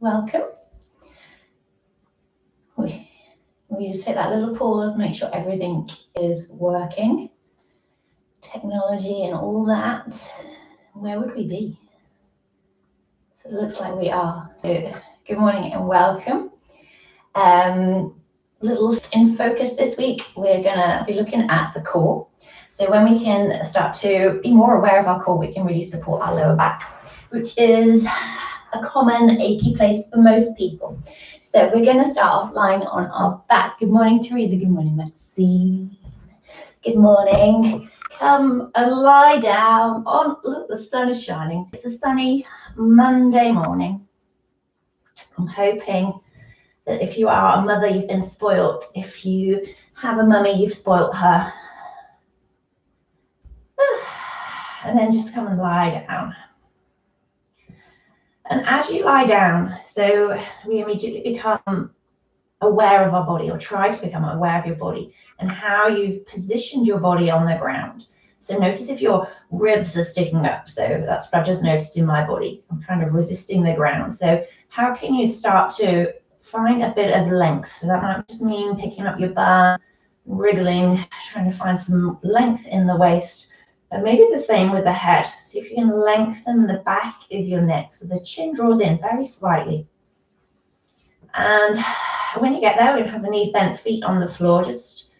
welcome. We just take that little pause, make sure everything is working. Technology and all that, where would we be? So it looks like we are. Good morning and welcome. Little in focus this week, we're gonna be looking at the core. So when we can start to be more aware of our core, we can really support our lower back, which is a common achy place for most people. So we're going to start off lying on our back. Good morning, Teresa. Good morning, Maxine. Good morning. Come and lie down. Oh, look, the sun is shining. It's a sunny Monday morning. I'm hoping that if you are a mother, you've been spoilt. If you have a mummy, you've spoilt her. And then just come and lie down. And as you lie down, so we immediately become aware of our body, or try to become aware of your body and how you've positioned your body on the ground. So notice if your ribs are sticking up. So that's what I've just noticed in my body. I'm kind of resisting the ground. So how can you start to find a bit of length? So that might just mean picking up your bum, wriggling, trying to find some length in the waist. And maybe the same with the head. See if you can lengthen the back of your neck so the chin draws in very slightly. And when you get there, we have the knees bent, feet on the floor. Just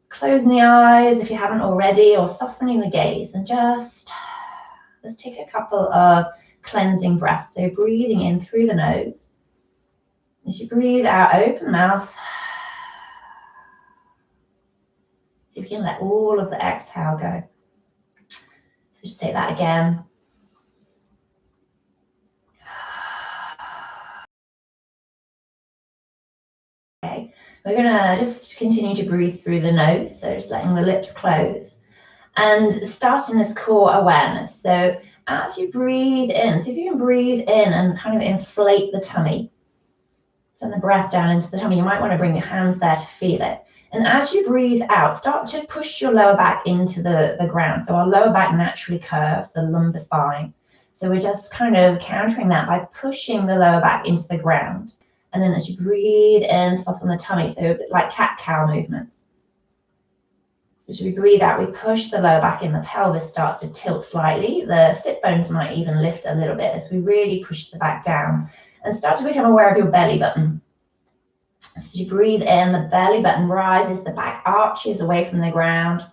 closing the eyes if you haven't already, or softening the gaze. And just let's take a couple of cleansing breaths. So breathing in through the nose. As you breathe out, open mouth. See if you can let all of the exhale go. So just say that again. Okay, we're gonna just continue to breathe through the nose, so just letting the lips close and starting this core awareness. So as you breathe in, see if you can breathe in and kind of inflate the tummy. Send the breath down into the tummy. You might want to bring your hands there to feel it. And as you breathe out, start to push your lower back into the ground. So our lower back naturally curves, the lumbar spine. So we're just kind of countering that by pushing the lower back into the ground. And then as you breathe in, soften the tummy. So a bit like cat-cow movements. So as we breathe out, we push the lower back in. The pelvis starts to tilt slightly. The sit bones might even lift a little bit as we really push the back down. And start to become aware of your belly button. As you breathe in, the belly button rises, the back arches away from the ground.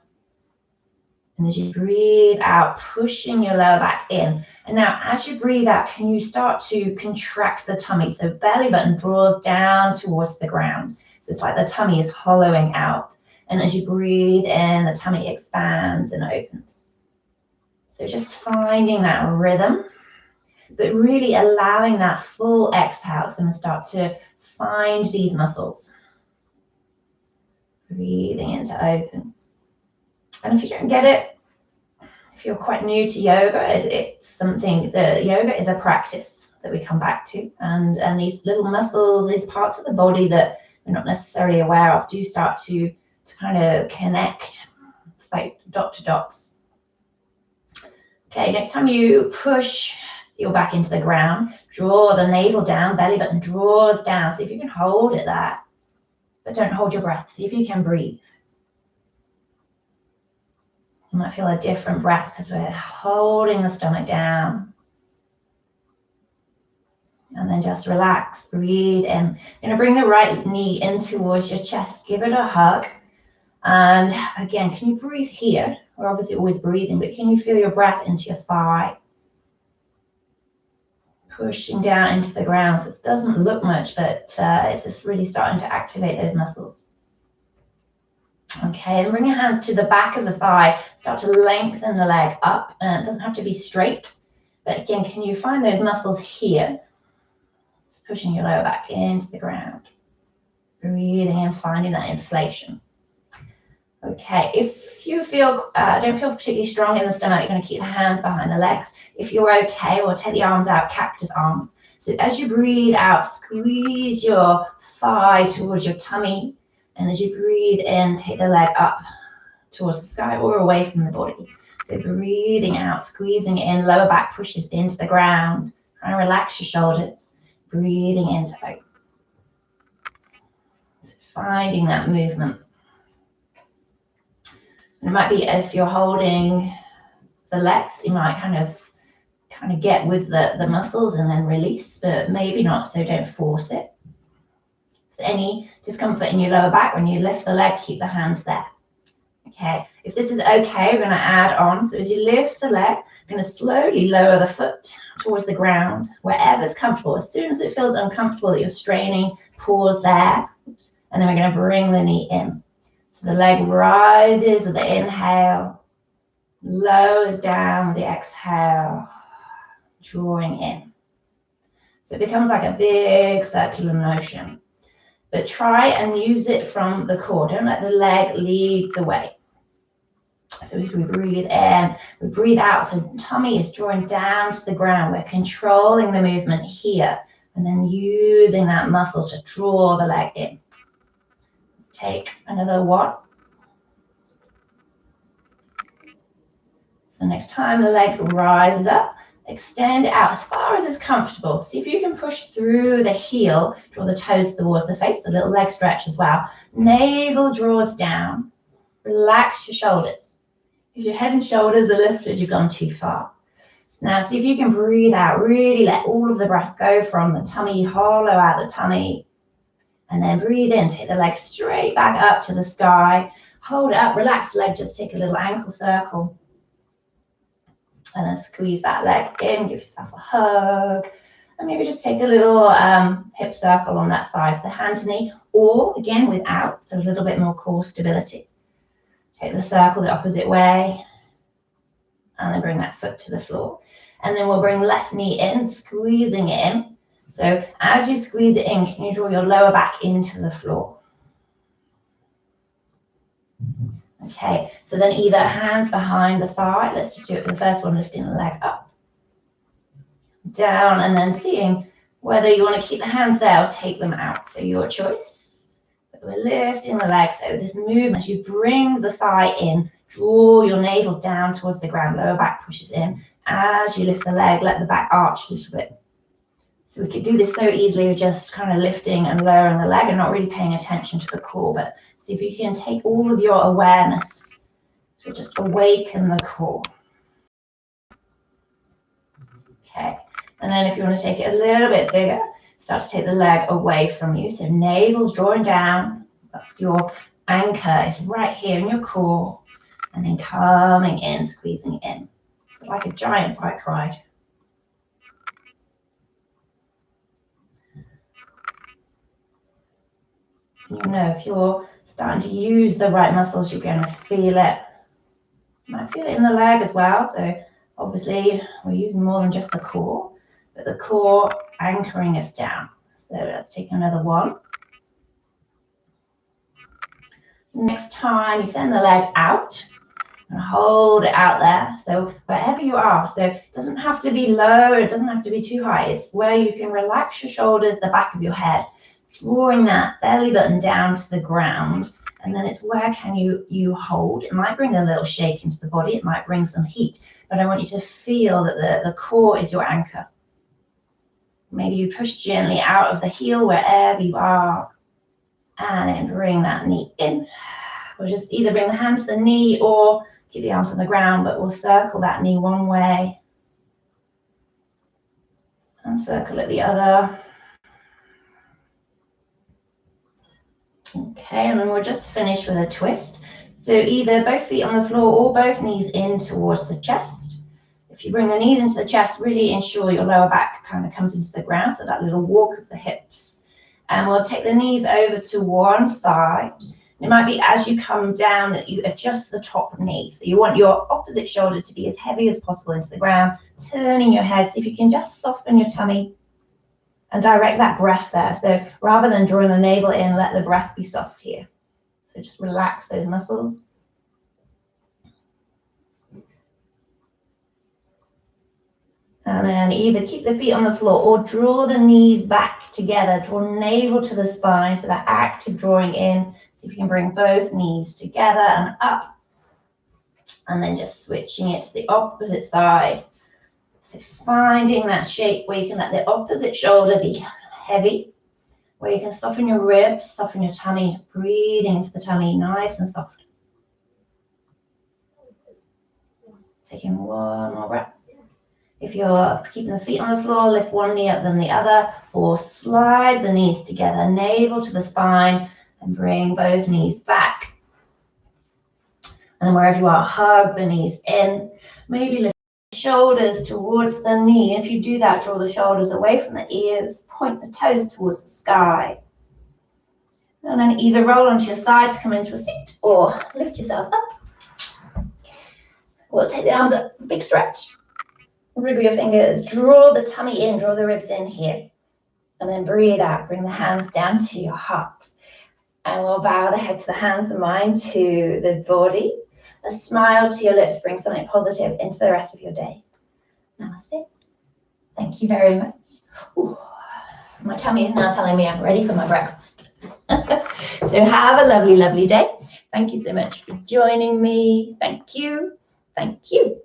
And as you breathe out, pushing your lower back in. And now as you breathe out, can you start to contract the tummy? So belly button draws down towards the ground. So it's like the tummy is hollowing out. And as you breathe in, the tummy expands and opens. So just finding that rhythm, but really allowing that full exhale. It's going to start to find these muscles. Breathing into open. And if you don't get it, if you're quite new to yoga, it's something that yoga is a practice that we come back to. And these little muscles, these parts of the body that we're not necessarily aware of, do start to kind of connect like dot to dots. Okay, next time you push your back into the ground, draw the navel down, belly button draws down. See if you can hold it there, but don't hold your breath. See if you can breathe. You might feel a different breath because we're holding the stomach down. And then just relax, breathe in. You're gonna bring the right knee in towards your chest, give it a hug. And again, can you breathe here? We're obviously always breathing, but can you feel your breath into your thigh? Pushing down into the ground. So it doesn't look much, but it's just really starting to activate those muscles. Okay, and bring your hands to the back of the thigh. Start to lengthen the leg up. It doesn't have to be straight, but again, can you find those muscles here? Just pushing your lower back into the ground. Breathing and finding that inflation. Okay, if you feel don't feel particularly strong in the stomach, you're going to keep the hands behind the legs. If you're okay, we'll take the arms out, cactus arms. So as you breathe out, squeeze your thigh towards your tummy. And as you breathe in, take the leg up towards the sky or away from the body. So breathing out, squeezing in, lower back pushes into the ground. Try and relax your shoulders. breathing into open. So finding that movement. And it might be if you're holding the legs, you might kind of get with the muscles and then release, but maybe not, so don't force it. If there's any discomfort in your lower back, when you lift the leg, keep the hands there. Okay, if this is okay, we're going to add on. So as you lift the leg, we're going to slowly lower the foot towards the ground, wherever's comfortable. As soon as it feels uncomfortable that you're straining, pause there. Oops. And then we're going to bring the knee in. So the leg rises with the inhale, lowers down with the exhale, drawing in. So it becomes like a big circular motion. But try and use it from the core. Don't let the leg lead the way. So as we breathe in, we breathe out. So tummy is drawing down to the ground. We're controlling the movement here and then using that muscle to draw the leg in. Let's take another one. So next time the leg rises up, extend it out as far as is comfortable. See if you can push through the heel, draw the toes towards the face, a little leg stretch as well. Navel draws down. Relax your shoulders. If your head and shoulders are lifted, you've gone too far. So now see if you can breathe out, really let all of the breath go from the tummy, hollow out the tummy, and then breathe in, take the leg straight back up to the sky, hold it up, relax the leg, just take a little ankle circle, and then squeeze that leg in, give yourself a hug, and maybe just take a little hip circle on that side, so hand to knee, or again without, so a little bit more core stability. Take the circle the opposite way, and then bring that foot to the floor. And then we'll bring left knee in, squeezing it in. So as you squeeze it in, can you draw your lower back into the floor? Okay, so then either hands behind the thigh. Let's just do it for the first one, lifting the leg up, down, and then seeing whether you want to keep the hands there or take them out. So your choice. We're lifting the leg, so this movement, as you bring the thigh in, draw your navel down towards the ground, lower back pushes in. As you lift the leg, let the back arch a little bit. So we could do this so easily with just kind of lifting and lowering the leg and not really paying attention to the core, but see if you can take all of your awareness to just awaken the core. Okay, and then if you want to take it a little bit bigger, start to take the leg away from you. So navel's drawing down. That's your anchor. It's right here in your core. And then coming in, squeezing in. It's like a giant bike ride. You know, if you're starting to use the right muscles, you're going to feel it. You might feel it in the leg as well. So obviously we're using more than just the core, but the core anchoring us down. So let's take another one. Next time you send the leg out and hold it out there. So wherever you are, so it doesn't have to be low, it doesn't have to be too high. It's where you can relax your shoulders, the back of your head, drawing that belly button down to the ground. And then it's where can you hold. It might bring a little shake into the body, it might bring some heat, but I want you to feel that the core is your anchor. Maybe you push gently out of the heel wherever you are, and then bring that knee in. We'll just either bring the hand to the knee or keep the arms on the ground, but we'll circle that knee one way and circle it the other. Okay, and then we'll just finish with a twist. So either both feet on the floor or both knees in towards the chest. If you bring the knees into the chest, really ensure your lower back kind of comes into the ground, so that little walk of the hips. And we'll take the knees over to one side. It might be as you come down that you adjust the top knee. So you want your opposite shoulder to be as heavy as possible into the ground, turning your head. See if you can just soften your tummy and direct that breath there. So rather than drawing the navel in, let the breath be soft here. So just relax those muscles. And then either keep the feet on the floor or draw the knees back together. Draw navel to the spine, so that active drawing in. See if you can bring both knees together and up. And then just switching it to the opposite side. So finding that shape where you can let the opposite shoulder be heavy, where you can soften your ribs, soften your tummy, just breathing into the tummy, nice and soft. Taking one more breath. If you're keeping the feet on the floor, lift one knee up then the other, or slide the knees together, navel to the spine, and bring both knees back. And wherever you are, hug the knees in. Maybe lift the shoulders towards the knee. If you do that, draw the shoulders away from the ears, point the toes towards the sky. And then either roll onto your side to come into a seat, or lift yourself up. We'll take the arms up, big stretch. Wriggle your fingers, draw the tummy in, draw the ribs in here. And then breathe out, bring the hands down to your heart. And we'll bow the head to the hands, the mind to the body. A smile to your lips, bring something positive into the rest of your day. Namaste. Thank you very much. Ooh, my tummy is now telling me I'm ready for my breakfast. So have a lovely, lovely day. Thank you so much for joining me. Thank you. Thank you.